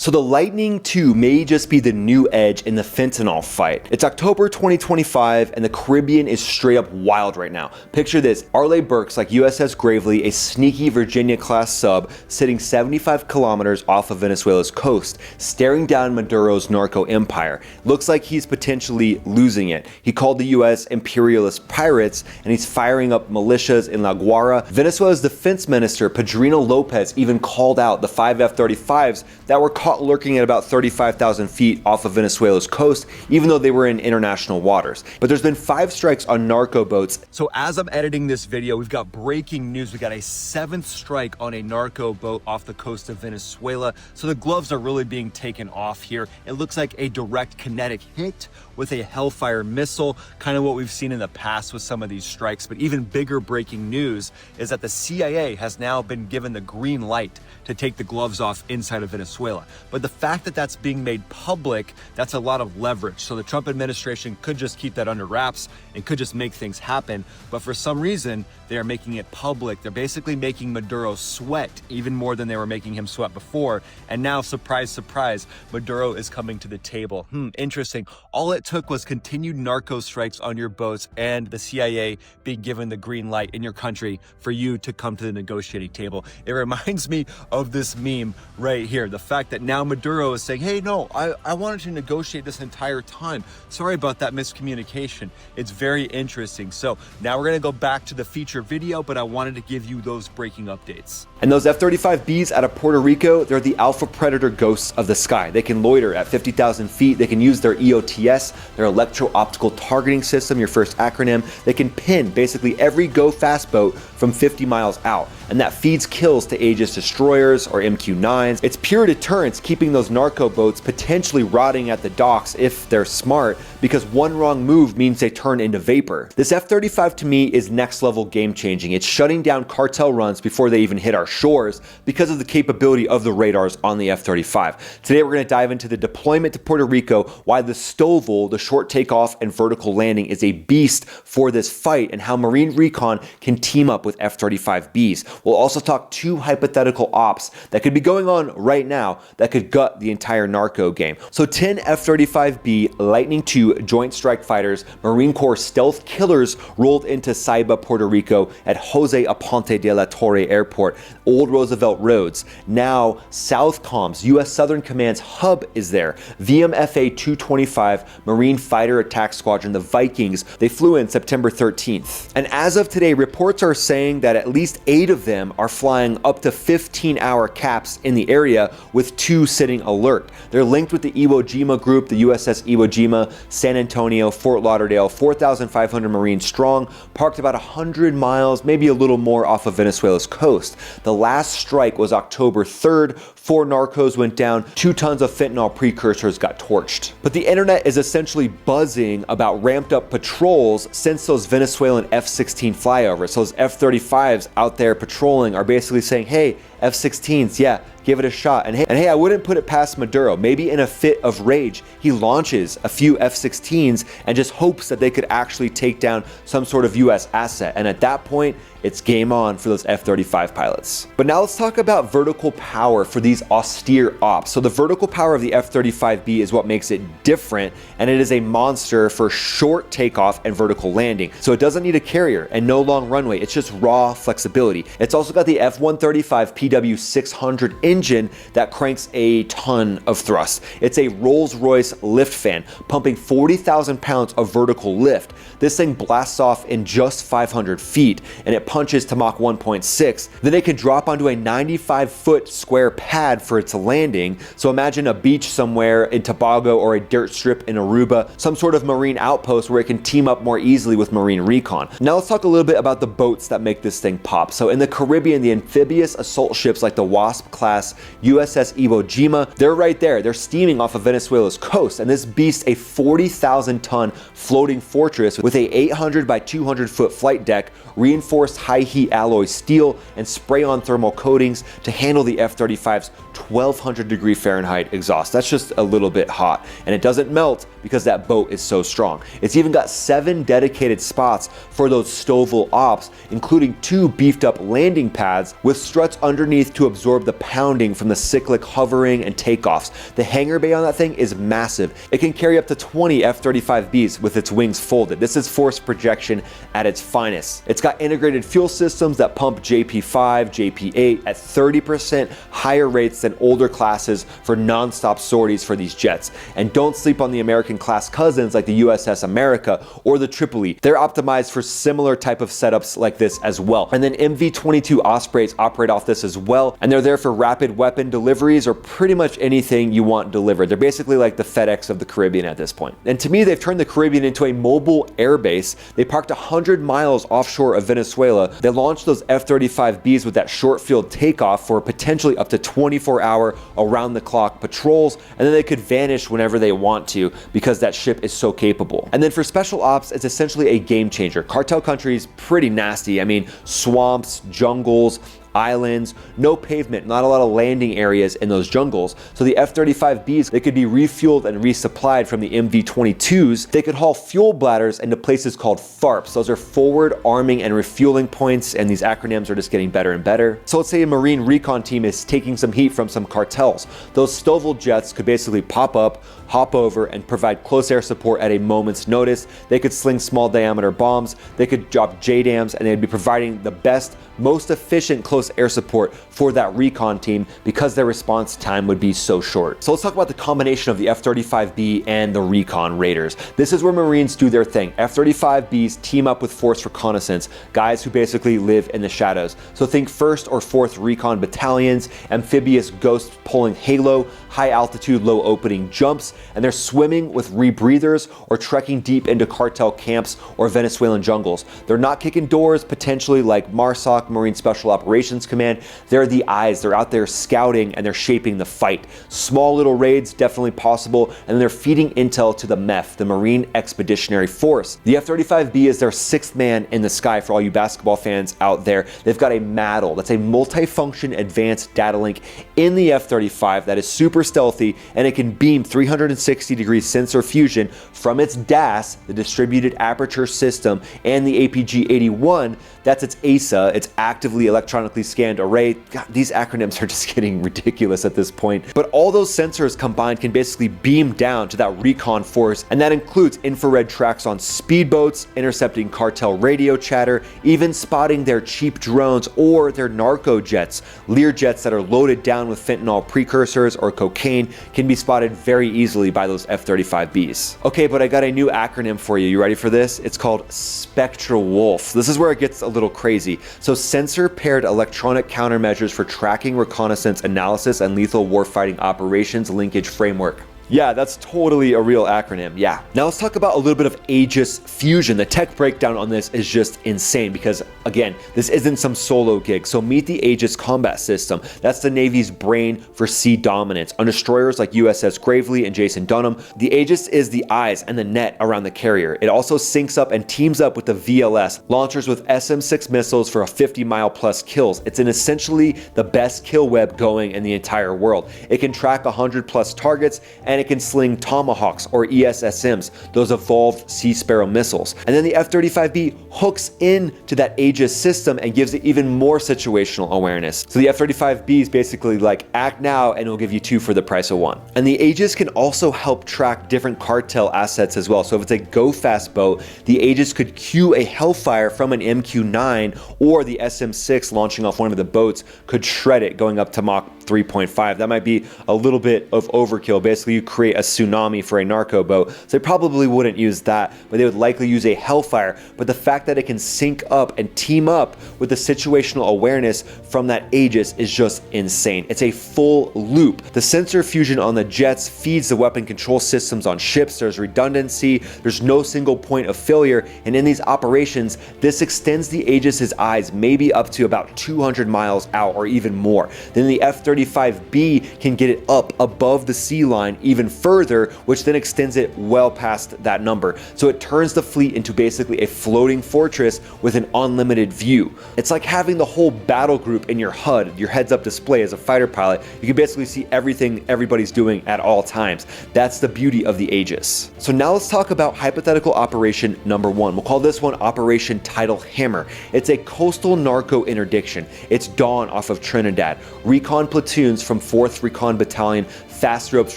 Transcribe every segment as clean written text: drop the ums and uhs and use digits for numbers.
So the Lightning II may just be the new edge in the fentanyl fight. It's October 2025 and the Caribbean is straight up wild right now. Picture this, Arleigh Burke's like USS Gravely, a sneaky Virginia-class sub sitting 75 kilometers off of Venezuela's coast, staring down Maduro's narco empire. Looks like he's potentially losing it. He called the US imperialist pirates and he's firing up militias in La Guara. Venezuela's defense minister, Pedrino Lopez, even called out the 5 F-35s that were caught lurking at about 35,000 feet off of Venezuela's coast, even though they were in international waters. But there's been 5 strikes on narco boats. So as I'm editing this video, we've got breaking news. We got a 7th strike on a narco boat off the coast of Venezuela. So the gloves are really being taken off here. It looks like a direct kinetic hit with a Hellfire missile, kind of what we've seen in the past with some of these strikes. But even bigger breaking news is that the CIA has now been given the green light to take the gloves off inside of Venezuela. But the fact that that's being made public, that's a lot of leverage. So the Trump administration could just keep that under wraps and could just make things happen. But for some reason, they are making it public. They're basically making Maduro sweat even more than they were making him sweat before. And now, surprise, surprise, Maduro is coming to the table. Interesting. All it took was continued narco strikes on your boats and the CIA being given the green light in your country for you to come to the negotiating table. It reminds me of this meme right here. The fact that now Maduro is saying, hey, no, I wanted to negotiate this entire time. Sorry about that miscommunication. It's very interesting. So now we're going to go back to the feature video, but I wanted to give you those breaking updates. And those F-35Bs out of Puerto Rico, they're the alpha predator ghosts of the sky. They can loiter at 50,000 feet. They can use their EOTS, their electro-optical targeting system, your first acronym. They can pin basically every go-fast boat from 50 miles out. And that feeds kills to Aegis destroyers or MQ-9s. It's pure deterrence, keeping those narco boats potentially rotting at the docks if they're smart, because one wrong move means they turn into vapor. This F-35 to me is next level game changing. It's shutting down cartel runs before they even hit our shores because of the capability of the radars on the F-35. Today we're going to dive into the deployment to Puerto Rico, why the STOVL, the short takeoff and vertical landing, is a beast for this fight, and how Marine Recon can team up with F-35Bs. We'll also talk 2 hypothetical ops that could be going on right now that could gut the entire narco game. So 10 F-35B Lightning II Joint Strike Fighters, Marine Corps stealth killers rolled into Saiba, Puerto Rico at Jose Aponte de la Torre Airport, Old Roosevelt Roads. Now Southcom's U.S. Southern Command's hub is there. VMFA 225 Marine Fighter Attack Squadron, the Vikings, they flew in September 13th. And as of today, reports are saying that at least 8 of them are flying up to 15-hour caps in the area, with 2 sitting alert. They're linked with the Iwo Jima group, the USS Iwo Jima, San Antonio, Fort Lauderdale, 4,500 Marines strong, parked about 100 miles, maybe a little more off of Venezuela's coast. The last strike was October 3rd. 4 narcos went down, 2 tons of fentanyl precursors got torched. But the internet is essentially buzzing about ramped up patrols since those Venezuelan F-16 flyovers. So those F-35s out there patrolling are basically saying, hey, F-16s, yeah, give it a shot. And hey, I wouldn't put it past Maduro. Maybe in a fit of rage, he launches a few F-16s and just hopes that they could actually take down some sort of US asset. And at that point, it's game on for those F-35 pilots. But now let's talk about vertical power for these austere ops. So the vertical power of the F-35B is what makes it different, and it is a monster for short takeoff and vertical landing. So it doesn't need a carrier and no long runway. It's just raw flexibility. It's also got the F-135 PW600 engine that cranks a ton of thrust. It's a Rolls-Royce lift fan, pumping 40,000 pounds of vertical lift. This thing blasts off in just 500 feet, and it punches to Mach 1.6. Then it can drop onto a 95-foot square pad for its landing. So imagine a beach somewhere in Tobago or a dirt strip in Aruba, some sort of marine outpost where it can team up more easily with Marine Recon. Now let's talk a little bit about the boats that make this thing pop. So in the Caribbean, the amphibious assault ships like the Wasp-class USS Iwo Jima, they're right there. They're steaming off of Venezuela's coast, and this beasts a 40,000-ton floating fortress with a 800 by 200 foot flight deck, reinforced high heat alloy steel, and spray on thermal coatings to handle the F-35's 1200 degree Fahrenheit exhaust. That's just a little bit hot, and it doesn't melt because that boat is so strong. It's even got 7 dedicated spots for those STOVL ops, including 2 beefed up landing pads with struts underneath underneath to absorb the pounding from the cyclic hovering and takeoffs. The hangar bay on that thing is massive. It can carry up to 20 F-35Bs with its wings folded. This is force projection at its finest. It's got integrated fuel systems that pump JP5, JP8 at 30% higher rates than older classes for non-stop sorties for these jets. And don't sleep on the American class cousins like the USS America or the Tripoli. They're optimized for similar type of setups like this as well. And then MV-22 Ospreys operate off this as well, and they're there for rapid weapon deliveries or pretty much anything you want delivered. They're basically like the FedEx of the Caribbean at this point. And to me, they've turned the Caribbean into a mobile air base. They parked 100 miles offshore of Venezuela. They launched those F-35Bs with that short field takeoff for potentially up to 24-hour around-the-clock patrols, and then they could vanish whenever they want to because that ship is so capable. And then for special ops, it's essentially a game changer. Cartel country's pretty nasty. I mean, swamps, jungles, islands, no pavement, not a lot of landing areas in those jungles. So the F-35Bs, they could be refueled and resupplied from the MV-22s. They could haul fuel bladders into places called FARPs. Those are forward arming and refueling points, and these acronyms are just getting better and better. So let's say a Marine recon team is taking some heat from some cartels. Those Stovall jets could basically pop up, hop over, and provide close air support at a moment's notice. They could sling small diameter bombs, they could drop JDAMs, and they'd be providing the best, most efficient close air support for that recon team because their response time would be so short. So let's talk about the combination of the F-35B and the recon raiders. This is where Marines do their thing. F-35Bs team up with force reconnaissance, guys who basically live in the shadows. So think 1st or 4th recon battalions, amphibious ghosts pulling halo, high altitude, low opening jumps, and they're swimming with rebreathers or trekking deep into cartel camps or Venezuelan jungles. They're not kicking doors, potentially like MARSOC, Marine Special Operations Command. They're the eyes. They're out there scouting and they're shaping the fight. Small little raids, definitely possible, and they're feeding intel to the MEF, the Marine Expeditionary Force. The F-35B is their 6th man in the sky for all you basketball fans out there. They've got a MADL, that's a multifunction advanced data link in the F-35 that is super stealthy, and it can beam 360-degree sensor fusion from its DAS, the Distributed Aperture System, and the APG-81. That's its ASA, its Actively Electronically Scanned Array. God, these acronyms are just getting ridiculous at this point. But all those sensors combined can basically beam down to that recon force, and that includes infrared tracks on speedboats, intercepting cartel radio chatter, even spotting their cheap drones or their narco jets. Lear jets that are loaded down with fentanyl precursors or cocaine can be spotted very easily by those F-35Bs. Okay, but I got a new acronym for you. You ready for this? It's called Spectra Wolf. This is where it gets a little crazy. So sensor paired electronic countermeasures for tracking, reconnaissance, analysis, and lethal warfighting operations linkage framework. Yeah, that's totally a real acronym, yeah. Now let's talk about a little bit of Aegis fusion. The tech breakdown on this is just insane because, again, this isn't some solo gig. So meet the Aegis combat system. That's the Navy's brain for sea dominance. On destroyers like USS Gravely and Jason Dunham, the Aegis is the eyes and the net around the carrier. It also syncs up and teams up with the VLS, launchers with SM-6 missiles for a 50-mile plus kills. It's in essentially the best kill web going in the entire world. It can track 100 plus targets, and it can sling Tomahawks or ESSMs, those evolved Sea Sparrow missiles. And then the F-35B hooks into that Aegis system and gives it even more situational awareness. So the F-35B is basically like, act now and it'll give you 2 for the price of 1. And the Aegis can also help track different cartel assets as well. So if it's a go fast boat, the Aegis could cue a Hellfire from an MQ-9, or the SM-6 launching off one of the boats could shred it going up to Mach 3.5. That might be a little bit of overkill. Basically, you create a tsunami for a narco boat. So they probably wouldn't use that, but they would likely use a Hellfire. But the fact that it can sync up and team up with the situational awareness from that Aegis is just insane. It's a full loop. The sensor fusion on the jets feeds the weapon control systems on ships. There's redundancy. There's no single point of failure. And in these operations, this extends the Aegis's eyes maybe up to about 200 miles out or even more. Then the F-35B can get it up above the sea line even even further, which then extends it well past that number. So it turns the fleet into basically a floating fortress with an unlimited view. It's like having the whole battle group in your HUD, your heads-up display as a fighter pilot. You can basically see everything everybody's doing at all times. That's the beauty of the Aegis. So now let's talk about hypothetical operation number 1. We'll call this one Operation Tidal Hammer. It's a coastal narco interdiction. It's dawn off of Trinidad. Recon platoons from 4th Recon Battalion, fast ropes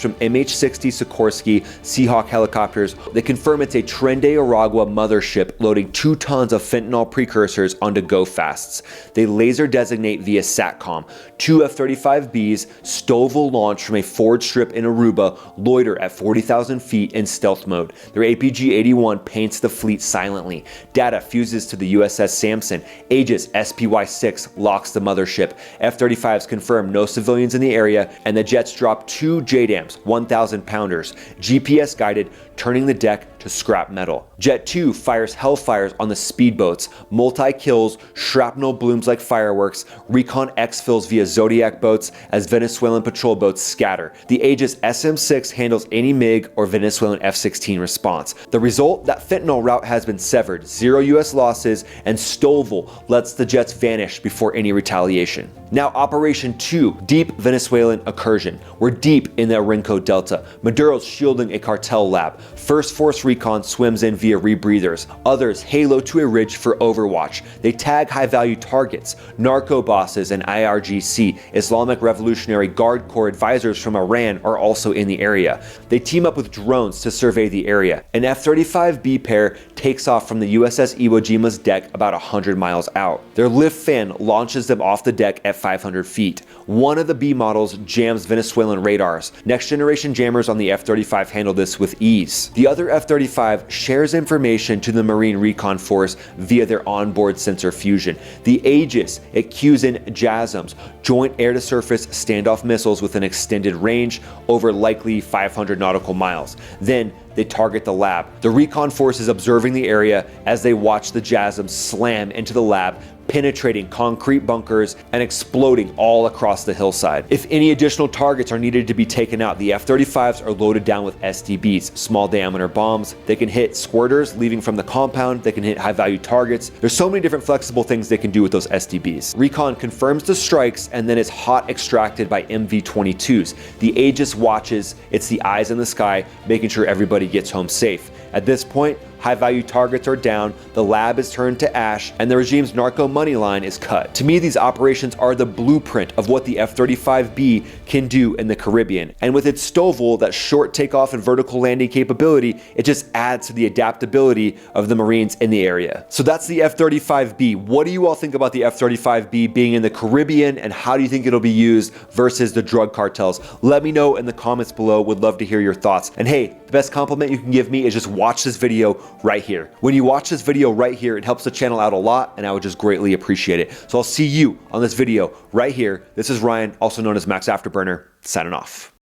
from MH-60 Sikorsky Seahawk helicopters. They confirm it's a Tren de Aragua mothership loading 2 tons of fentanyl precursors onto go-fasts. They laser designate via SATCOM. 2 F-35Bs, STOVL launch from a forward strip in Aruba, loiter at 40,000 feet in stealth mode. Their APG-81 paints the fleet silently. Data fuses to the USS Samson. Aegis SPY-6 locks the mothership. F-35s confirm no civilians in the area, and the jets drop 2 JDAMs, 1,000 pounders, GPS guided, turning the deck to scrap metal. Jet 2 fires Hellfires on the speedboats, multi-kills, shrapnel blooms like fireworks, Recon exfils via Zodiac boats as Venezuelan patrol boats scatter. The Aegis SM-6 handles any MiG or Venezuelan F-16 response. The result? That fentanyl route has been severed, 0 US losses, and STOVL lets the jets vanish before any retaliation. Now Operation 2, Deep Venezuelan Incursion. We're deep in the Orinoco Delta. Maduro's shielding a cartel lab. First Force Recon swims in via rebreathers. Others halo to a ridge for overwatch. They tag high-value targets. Narco bosses and IRGC, Islamic Revolutionary Guard Corps advisors from Iran, are also in the area. They team up with drones to survey the area. An F-35B pair takes off from the USS Iwo Jima's deck about 100 miles out. Their lift fan launches them off the deck at 500 feet. One of the B models jams Venezuelan radars. Next generation jammers on the F-35 handle this with ease. The other F-35 shares information to the Marine Recon Force via their onboard sensor fusion. The Aegis, it cues in JASSMs, joint air-to-surface standoff missiles with an extended range over likely 500 nautical miles. Then they target the lab. The Recon Force is observing the area as they watch the JASSM slam into the lab, penetrating concrete bunkers and exploding all across the hillside. If any additional targets are needed to be taken out, the F-35s are loaded down with SDBs, small diameter bombs. They can hit squirters leaving from the compound. They can hit high value targets. There's so many different flexible things they can do with those SDBs. Recon confirms the strikes and then is hot extracted by MV-22s. The Aegis watches. It's the eyes in the sky, making sure everybody gets home safe. At this point, high-value targets are down, the lab is turned to ash, and the regime's narco money line is cut. To me, these operations are the blueprint of what the F-35B can do in the Caribbean. And with its STOVL, that short takeoff and vertical landing capability, it just adds to the adaptability of the Marines in the area. So that's the F-35B. What do you all think about the F-35B being in the Caribbean, and how do you think it'll be used versus the drug cartels? Let me know in the comments below. Would love to hear your thoughts. And hey, the best compliment you can give me is just watch this video right here. When you watch this video right here, it helps the channel out a lot, and I would just greatly appreciate it. So I'll see you on this video right here. This is Ryan, also known as Max Afterburner, signing off.